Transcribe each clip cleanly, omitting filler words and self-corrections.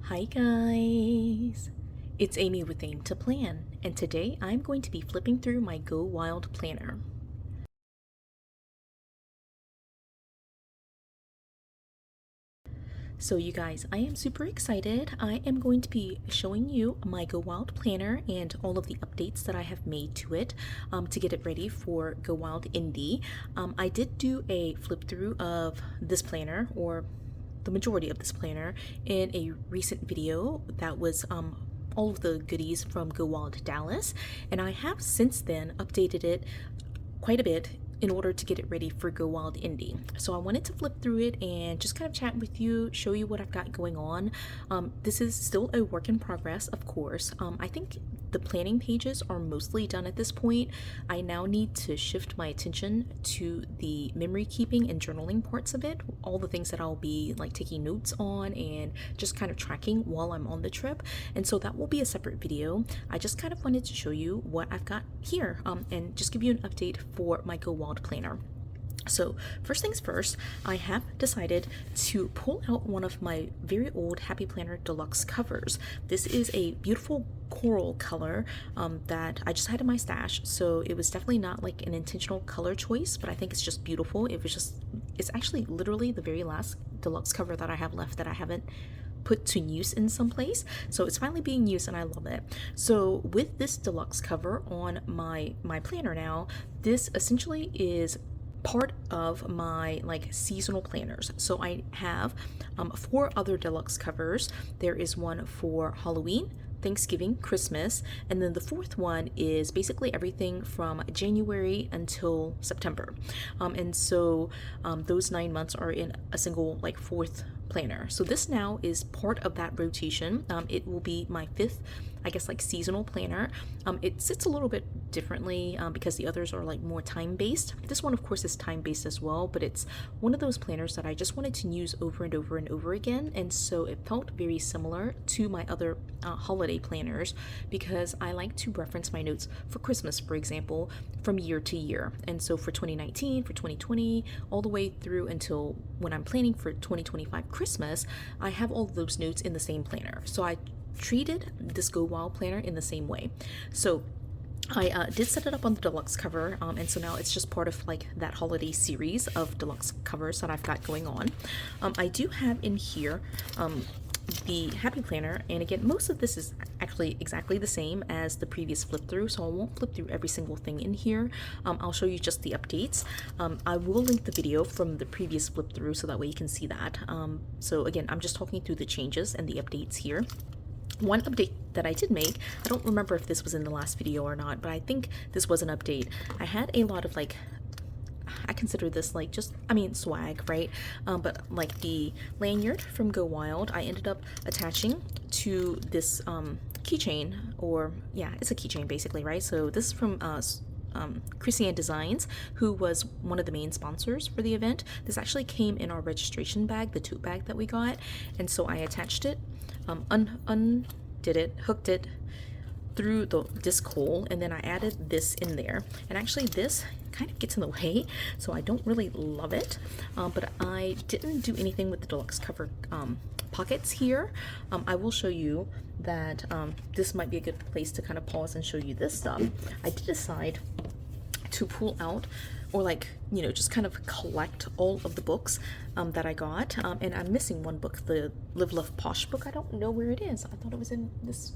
Hi guys, it's Amy with Aim to Plan, and today I'm going to be flipping through my Go Wild planner. So you guys, I am super excited. I am going to be showing you my Go Wild planner and all of the updates that I have made to it to get it ready for Go Wild Indy. I did do a flip through of this planner, or the majority of this planner, in a recent video that was all of the goodies from Go Wild Dallas, and I have since then updated it quite a bit in order to get it ready for Go Wild Indy. So I wanted to flip through it and just kind of chat with you, show you what I've got going on. This is still a work in progress, of course. I think the planning pages are mostly done at this point. I now need to shift my attention to the memory keeping and journaling parts of it, all the things that I'll be like taking notes on and just kind of tracking while I'm on the trip. And so that will be a separate video. I just kind of wanted to show you what I've got here and just give you an update for my Go Wild planner. So first things first, I have decided to pull out one of my very old Happy Planner Deluxe covers. This is a beautiful coral color that I just had in my stash, so it was definitely not like an intentional color choice, but I think it's just beautiful. It's actually literally the very last deluxe cover that I have left that I haven't put to use in some place, so it's finally being used and I love it. So with this deluxe cover on my planner now, this essentially is part of my like seasonal planners. So I have 4 other deluxe covers. There is one for Halloween, Thanksgiving, Christmas, and then the 4th one is basically everything from January until September. And so those 9 months are in a single like 4th planner. So this now is part of that rotation. It will be my 5th, I guess, like seasonal planner. It sits a little bit differently because the others are like more time-based. This one of course is time-based as well, but it's one of those planners that I just wanted to use over and over and over again, and so it felt very similar to my other holiday planners because I like to reference my notes for Christmas, for example, from year to year. And so for 2019, for 2020, all the way through until when I'm planning for 2025 Christmas, I have all of those notes in the same planner. So I treated this Go Wild planner in the same way. So I did set it up on the deluxe cover, and so now it's just part of like that holiday series of deluxe covers that I've got going on. I do have in here the Happy Planner, and again, most of this is actually exactly the same as the previous flip through, so I won't flip through every single thing in here. I'll show you just the updates. I will link the video from the previous flip through so that way you can see that. So again, I'm just talking through the changes and the updates here. One update that I did make, I don't remember if this was in the last video or not, but I think this was an update. I had a lot of like, I consider this like just, I mean, swag, right? But like the lanyard from Go Wild, I ended up attaching to this keychain, or yeah, it's a keychain basically, right? So this is from Chrissy Designs, who was one of the main sponsors for the event. This actually came in our registration bag, the tote bag that we got, and so I attached it, undid it, hooked it through the disc hole, and then I added this in there. And actually this kind of gets in the way, so I don't really love it, but I didn't do anything with the deluxe cover pockets here. I will show you that this might be a good place to kind of pause and show you this stuff. I did decide to pull out, or like, you know, just kind of collect all of the books that I got, and I'm missing one book, the Live Love Posh book. I don't know where it is. I thought it was in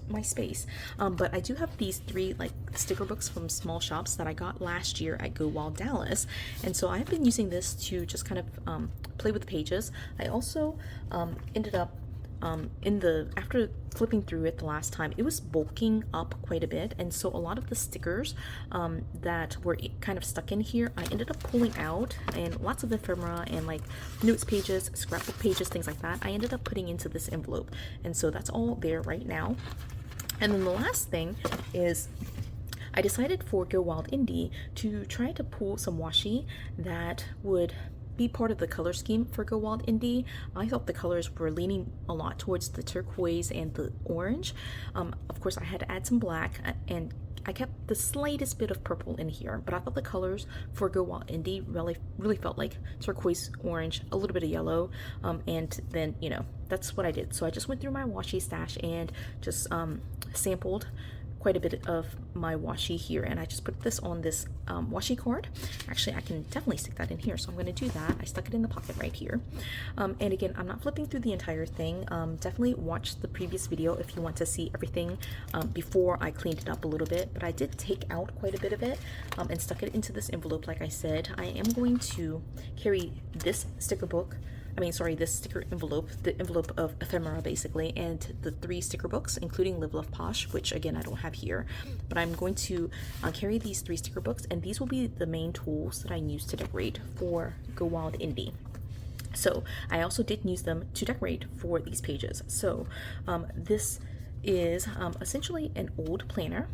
my space, but I do have these 3 like sticker books from small shops that I got last year at Go Wild Dallas, and so I've been using this to just kind of play with the pages. I also ended up after flipping through it the last time, it was bulking up quite a bit, and so a lot of the stickers that were kind of stuck in here, I ended up pulling out, and lots of ephemera and like notes pages, scrapbook pages, things like that, I ended up putting into this envelope, and so that's all there right now. And then the last thing is I decided for Go Wild Indy to try to pull some washi that would be part of the color scheme for Go Wild Indie. I thought the colors were leaning a lot towards the turquoise and the orange. Of course, I had to add some black, and I kept the slightest bit of purple in here, but I thought the colors for Go Wild Indie really felt like turquoise, orange, a little bit of yellow, and then, you know, that's what I did. So I just went through my washi stash and just sampled quite a bit of my washi here, and I just put this on this washi card. Actually, I can definitely stick that in here, so I'm going to do that. I stuck it in the pocket right here. And again, I'm not flipping through the entire thing. Definitely watch the previous video if you want to see everything before I cleaned it up a little bit, but I did take out quite a bit of it and stuck it into this envelope. Like I said, I am going to carry this sticker book, this sticker envelope, the envelope of ephemera basically, and the 3 sticker books, including Live Love Posh, which again I don't have here, but I'm going to carry these 3 sticker books, and these will be the main tools that I use to decorate for Go Wild Indie. So I also did use them to decorate for these pages. So this is essentially an old planner.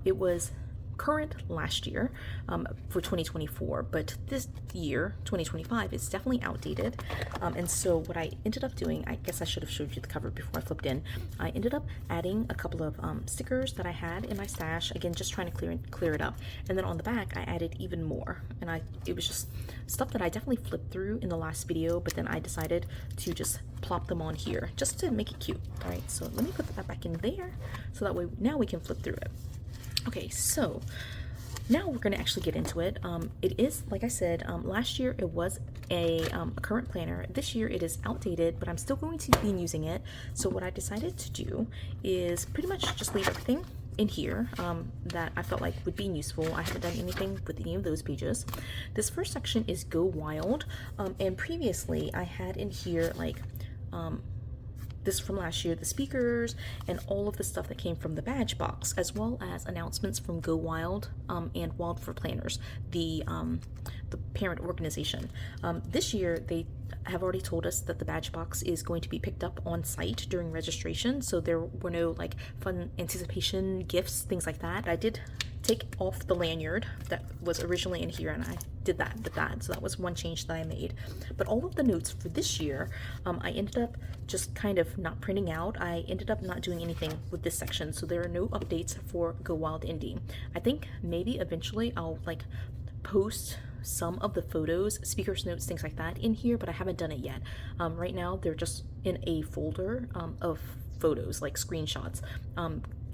It was current last year for 2024, but this year 2025 is definitely outdated, and so what I ended up doing, I guess I should have showed you the cover before I flipped in. I ended up adding a couple of stickers that I had in my stash, again just trying to clear it up, and then on the back I added even more, and it was just stuff that I definitely flipped through in the last video, but then I decided to just plop them on here just to make it cute. All right, so let me put that back in there so that way now we can flip through it. Okay, so now we're going to actually get into it. It is, like I said, last year it was a current planner. This year it is outdated, but I'm still going to be using it. So what I decided to do is pretty much just leave everything in here that I felt like would be useful. I haven't done anything with any of those pages. This first section is Go Wild, and previously I had in here like this from last year, the speakers and all of the stuff that came from the badge box, as well as announcements from Go Wild and Wild for Planners, the parent organization. This year they have already told us that the badge box is going to be picked up on site during registration, so there were no like fun anticipation gifts, things like that. I did take off the lanyard that was originally in here, and I did that with that, so that was one change that I made. But all of the notes for this year, I ended up just kind of not printing out. I ended up not doing anything with this section, so there are no updates for Go Wild Indie. I think maybe eventually I'll like post some of the photos, speakers, notes, things like that in here, but I haven't done it yet. Right now they're just in a folder of photos, like screenshots,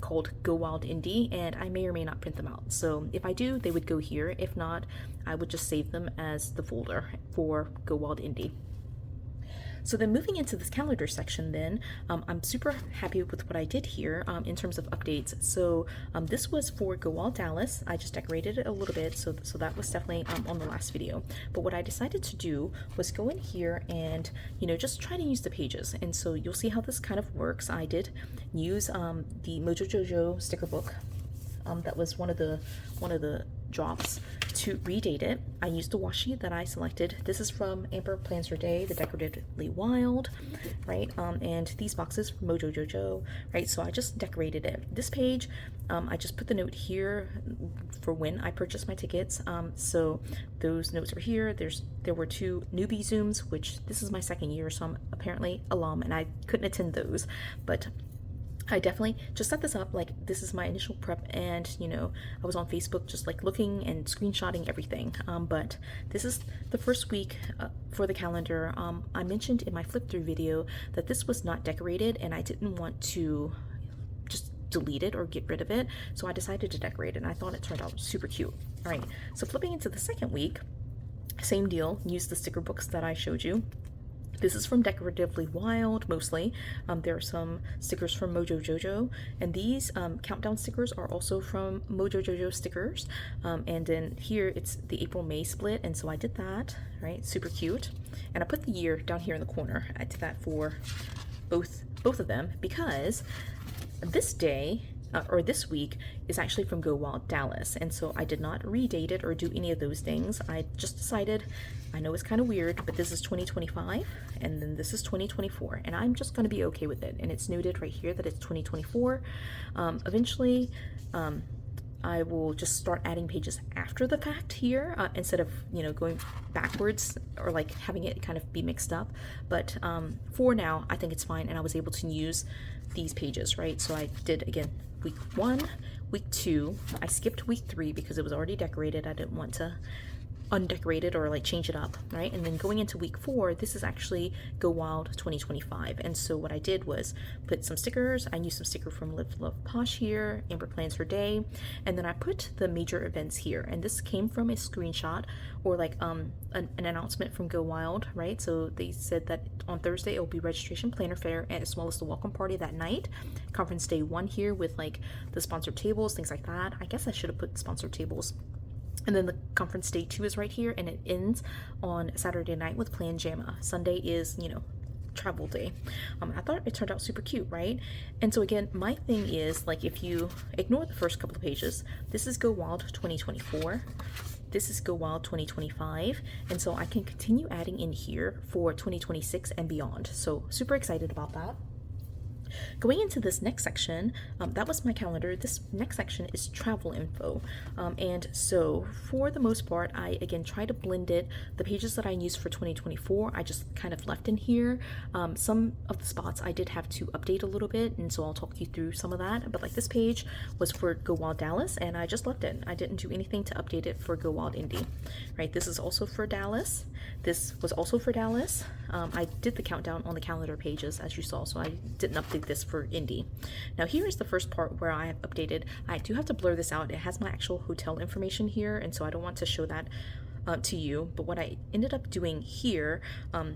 called Go Wild Indie, and I may or may not print them out. So if I do, they would go here. If not, I would just save them as the folder for Go Wild Indie. So then moving into this calendar section then, I'm super happy with what I did here in terms of updates. So this was for Go Wild Dallas. I just decorated it a little bit, so that was definitely on the last video. But what I decided to do was go in here and, you know, just try to use the pages. And so you'll see how this kind of works. I did use the Mojo Jojo sticker book. That was one of the drops to redate it. I used the washi that I selected. This is from Amber Plans Her Day, the Decoratively Wild, right? And these boxes from Mojo Jojo, right? So I just decorated it. This page, I just put the note here for when I purchased my tickets. So those notes are here. There were 2 newbie Zooms, which this is my 2nd year, so I'm apparently alum, and I couldn't attend those, but I definitely just set this up like this is my initial prep, and you know, I was on Facebook just like looking and screenshotting everything, but this is the first week for the calendar. I mentioned in my flip through video that this was not decorated, and I didn't want to just delete it or get rid of it, so I decided to decorate it, and I thought it turned out super cute. All right, so flipping into the 2nd week, same deal, use the sticker books that I showed you. This is from Decoratively Wild mostly. There are some stickers from Mojo Jojo, and these countdown stickers are also from Mojo Jojo stickers. And then here it's the April-May split, and so I did that, right? Super cute. And I put the year down here in the corner. I did that for both of them because this day or this week is actually from Go Wild Dallas, and so I did not redate it or do any of those things. I just decided, I know it's kind of weird, but this is 2025 and then this is 2024, and I'm just going to be okay with it. And it's noted right here that it's 2024. Eventually I will just start adding pages after the fact here, instead of, going backwards or like having it kind of be mixed up. But for now, I think it's fine, and I was able to use these pages, right? So I did, again, week 1, week 2. I skipped week 3 because it was already decorated. I didn't want to undecorate it or like change it up, right? And then going into week 4, this is actually Go Wild 2025. And so what I did was put some stickers. I used some sticker from Live Love Posh here, Amber Plans Her Day, and then I put the major events here. And this came from a screenshot or like an announcement from Go Wild, right? So they said that on Thursday it will be registration planner fair, as well as the welcome party that night. Conference day 1 here with like the sponsored tables, things like that. I guess I should have put sponsored tables. And then the conference day 2 is right here, and it ends on Saturday night with Plan Jamma. Sunday is, travel day. I thought it turned out super cute, right? And so again, my thing is, like, if you ignore the first couple of pages, this is Go Wild 2024. This is Go Wild 2025. And so I can continue adding in here for 2026 and beyond. So super excited about that. Going into this next section, that was my calendar. This next section is travel info. And so for the most part, I again try to blend it. The pages that I used for 2024, I just kind of left in here. Some of the spots I did have to update a little bit, and so I'll talk you through some of that. But like this page was for Go Wild Dallas, and I just left it. I didn't do anything to update it for Go Wild Indy, right? This is also for Dallas. This was also for Dallas. I did the countdown on the calendar pages, as you saw, so I didn't update this for Indy. Now here is the first part where I have updated. I do have to blur this out. It has my actual hotel information here, and so I don't want to show that to you. But what I ended up doing here,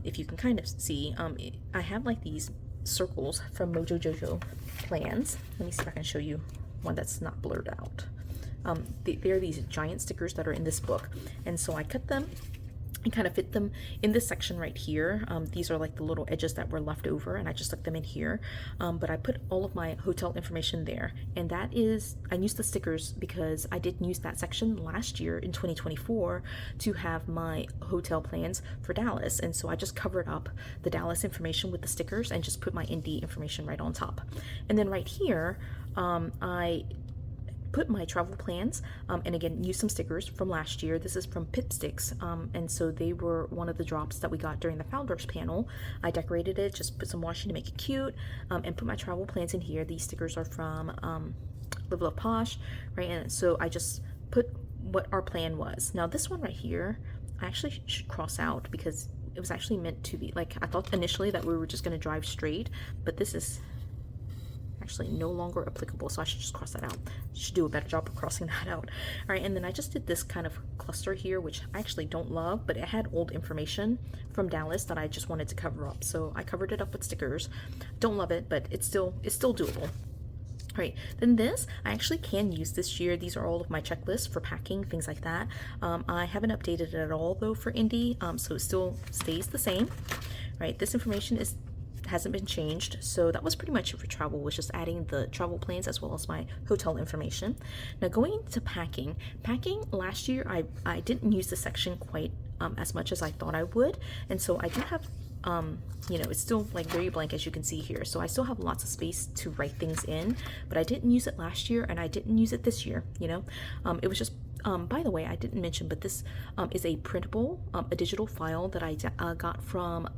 if you can kind of see, I have like these circles from Mojo Jojo plans. Let me see if I can show you one that's not blurred out. They're these giant stickers that are in this book, and so I cut them and kind of fit them in this section right here. These are like the little edges that were left over, and I just stuck them in here. But I put all of my hotel information there, and that is, I used the stickers because I didn't use that section last year in 2024 to have my hotel plans for Dallas, and so I just covered up the Dallas information with the stickers and just put my Indy information right on top. And then right here, I put my travel plans, and again use some stickers from last year. This is from Pipsticks, and so they were one of the drops that we got during the founders panel. I decorated it, just put some washi to make it cute, and put my travel plans in here. These stickers are from Live Love Posh, right? And so I just put what our plan was. Now this one right here, I actually should cross out because it was actually meant to be, like, I thought initially that we were just going to drive straight, but this is actually no longer applicable, so I should just cross that out. Should do a better job of crossing that out. All right, and then I just did this kind of cluster here, which I actually don't love, but it had old information from Dallas that I just wanted to cover up, so I covered it up with stickers. Don't love it, but it's still doable. Right, then this, I actually can use this year. These are all of my checklists for packing, things like that. I haven't updated it at all though for Indy, so it still stays the same. Right, this information hasn't been changed, so that was pretty much it for travel, was just adding the travel plans as well as my hotel information. Now going into packing last year I didn't use the section quite as much as I thought I would, and so I do have it's still like very blank, as you can see here, so I still have lots of space to write things in, but I didn't use it last year and I didn't use it this year. It was just by the way, I didn't mention, but this is a printable, a digital file that I got from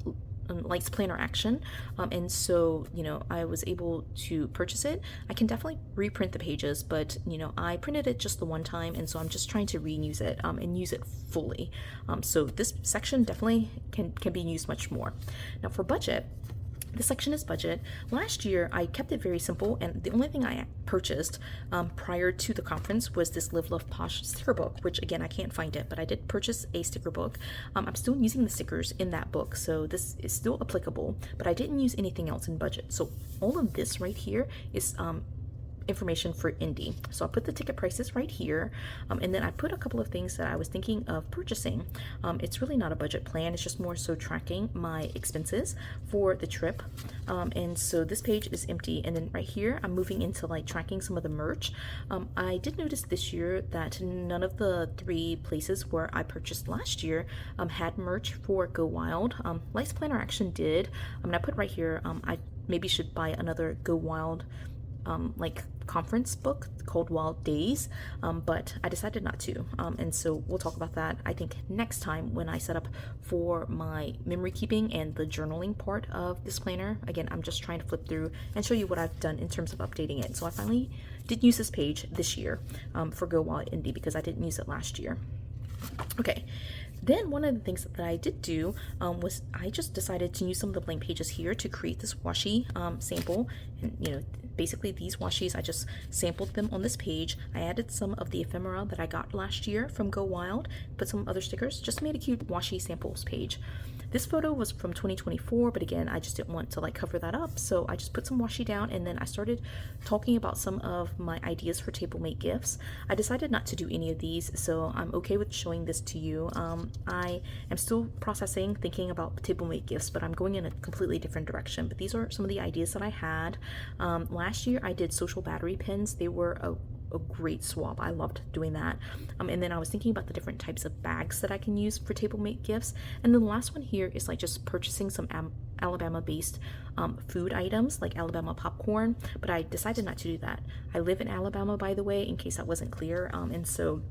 Lights Planner Action, and so I was able to purchase it. I can definitely reprint the pages, but I printed it just the one time, and so I'm just trying to reuse it and use it fully. So this section definitely can be used much more. Now for budget, this section is budget. Last year I kept it very simple, and the only thing I purchased prior to the conference was this Live Love Posh sticker book, which again I can't find it, but I did purchase a sticker book. I'm still using the stickers in that book, so this is still applicable, but I didn't use anything else in budget. So all of this right here is information for Indy. So I put the ticket prices right here, and then I put a couple of things that I was thinking of purchasing. It's really not a budget plan, it's just more so tracking my expenses for the trip, and so this page is empty, and then right here I'm moving into like tracking some of the merch. I did notice this year that none of the 3 places where I purchased last year had merch for Go Wild. Lights Planner Action did, and I put right here, I maybe should buy another Go Wild like conference book called Wild Days, but I decided not to. And so we'll talk about that, I think, next time when I set up for my memory keeping and the journaling part of this planner. Again, I'm just trying to flip through and show you what I've done in terms of updating it. So I finally did use this page this year for Go Wild Indy because I didn't use it last year. Okay. Then one of the things that I did do was I just decided to use some of the blank pages here to create this washi sample. And basically these washies, I just sampled them on this page. I added some of the ephemera that I got last year from Go Wild, put some other stickers, just made a cute washi samples page. This photo was from 2024, but again, I just didn't want to like cover that up, so I just put some washi down, and then I started talking about some of my ideas for table mate gifts. I decided not to do any of these, so I'm okay with showing this to you. I am still processing, thinking about table mate gifts, but I'm going in a completely different direction. But these are some of the ideas that I had. Last year, I did social battery pins. They were a great swap. I loved doing that. And then I was thinking about the different types of bags that I can use for table mate gifts. And then the last one here is like just purchasing some Alabama based food items like Alabama popcorn, but I decided not to do that. I live in Alabama, by the way, in case that wasn't clear. And so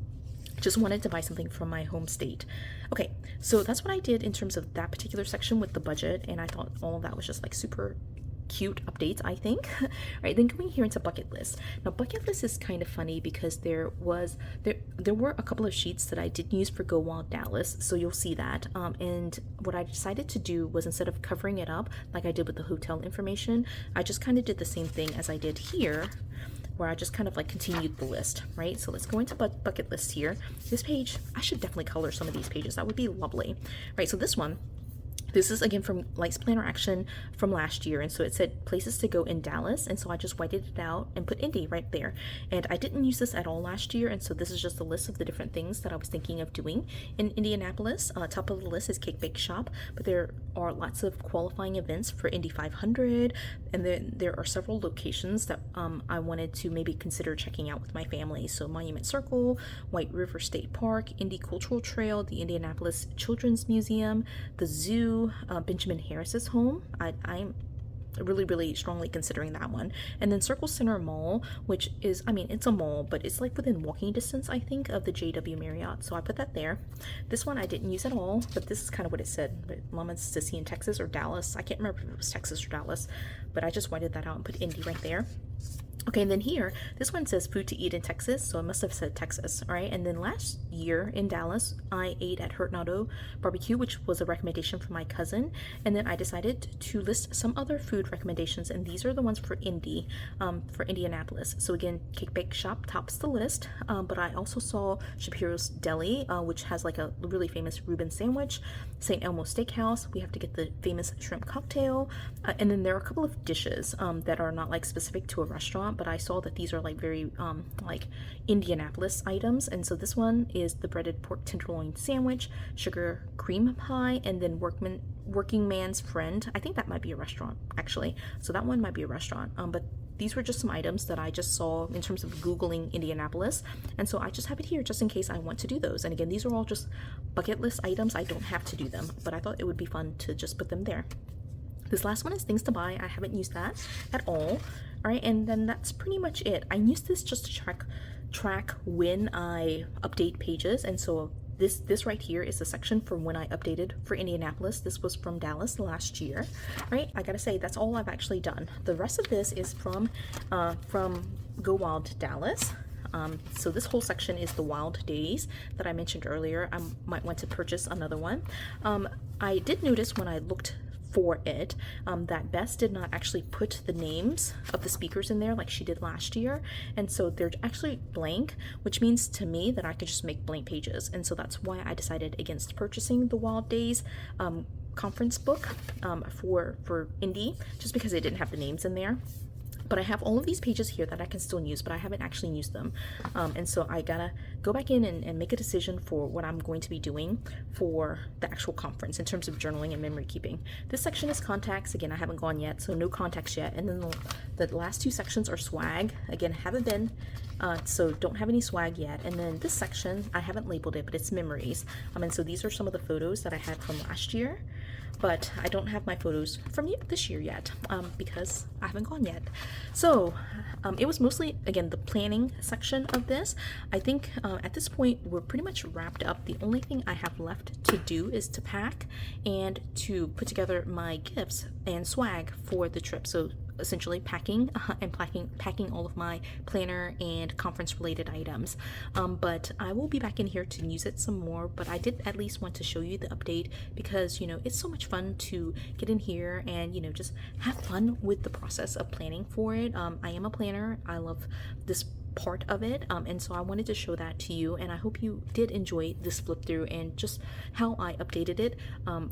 just wanted to buy something from my home state. Okay, so that's what I did in terms of that particular section with the budget, and I thought all of that was just like super cute updates, I think. All right, then going here into bucket list. Now bucket list is kind of funny because there were a couple of sheets that I didn't use for Go Wild Dallas, so you'll see that. And what I decided to do was, instead of covering it up like I did with the hotel information, I just kind of did the same thing as I did here, where I just kind of like continued the list, right? So let's go into bucket list here. This page, I should definitely color some of these pages. That would be lovely, right? So this is again from Lights Planner Action from last year, and so it said places to go in Dallas, and so I just whited it out and put Indy right there. And I didn't use this at all last year, and so this is just a list of the different things that I was thinking of doing in Indianapolis. Top of the list is Cake Bake Shop, but there are lots of qualifying events for Indy 500, and then there are several locations that I wanted to maybe consider checking out with my family. So Monument Circle, White River State Park, Indy Cultural Trail, the Indianapolis Children's Museum, the zoo, Benjamin Harris's home. I'm really strongly considering that one. And then Circle Center Mall, which is, I mean, it's a mall, but it's like within walking distance, I think, of the JW Marriott, so I put that there. This one I didn't use at all, but this is kind of what it said. Mama's to see in Texas or Dallas. I can't remember if it was Texas or Dallas, but I just whited that out and put Indy right there. Okay, and then here, this one says food to eat in Texas, so it must have said Texas, all right? And then last year in Dallas, I ate at Hurt Auto Barbecue, which was a recommendation from my cousin, and then I decided to list some other food recommendations, and these are the ones for Indy, for Indianapolis. So again, Cake Bake Shop tops the list, but I also saw Shapiro's Deli, which has like a really famous Reuben sandwich, St. Elmo Steakhouse, we have to get the famous shrimp cocktail, and then there are a couple of dishes that are not like specific to a restaurant, but I saw that these are like very like Indianapolis items. And so this one is the breaded pork tenderloin sandwich, sugar cream pie, and then working man's friend. I think that might be a restaurant actually, so that one might be a restaurant, but these were just some items that I just saw in terms of Googling Indianapolis, and so I just have it here just in case I want to do those. And again, these are all just bucket list items. I don't have to do them, but I thought it would be fun to just put them there. This last one is things to buy. I haven't used that at all. All right, and then that's pretty much it. I use this just to track when I update pages, and so this right here is the section from when I updated for Indianapolis. This was from Dallas last year, right? I gotta say that's all I've actually done. The rest of this is from Go Wild Dallas. So this whole section is the Wild Days that I mentioned earlier. I might want to purchase another one. I did notice when I looked for it that Bess did not actually put the names of the speakers in there like she did last year, and so they're actually blank, which means to me that I could just make blank pages. And so that's why I decided against purchasing the Wild Days conference book for Indy, just because it didn't have the names in there. But I have all of these pages here that I can still use, but I haven't actually used them. And so I gotta go back in and make a decision for what I'm going to be doing for the actual conference in terms of journaling and memory keeping. This section is contacts. Again, I haven't gone yet, so no contacts yet. And then the last two sections are swag. Again, haven't been, so don't have any swag yet. And then this section, I haven't labeled it, but it's memories. And so these are some of the photos that I had from last year. but I don't have my photos from this year yet because I haven't gone yet. So it was mostly, again, the planning section of this. I think at this point we're pretty much wrapped up. The only thing I have left to do is to pack and to put together my gifts and swag for the trip. So essentially packing and packing all of my planner and conference related items. But I will be back in here to use it some more, but I did at least want to show you the update because, you know, it's so much fun to get in here and, you know, just have fun with the process of planning for it. I am a planner. I love this part of it, and so I wanted to show that to you, and I hope you did enjoy this flip through and just how I updated it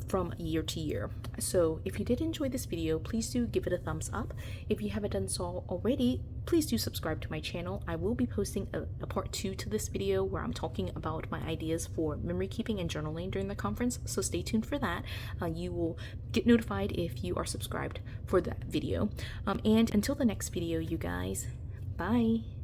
from year to year. So if you did enjoy this video, please do give it a thumbs up. If you haven't done so already, please do subscribe to my channel. I will be posting a part 2 to this video where I'm talking about my ideas for memory keeping and journaling during the conference, so stay tuned for that. You will get notified if you are subscribed for that video. And until the next video, you guys, bye.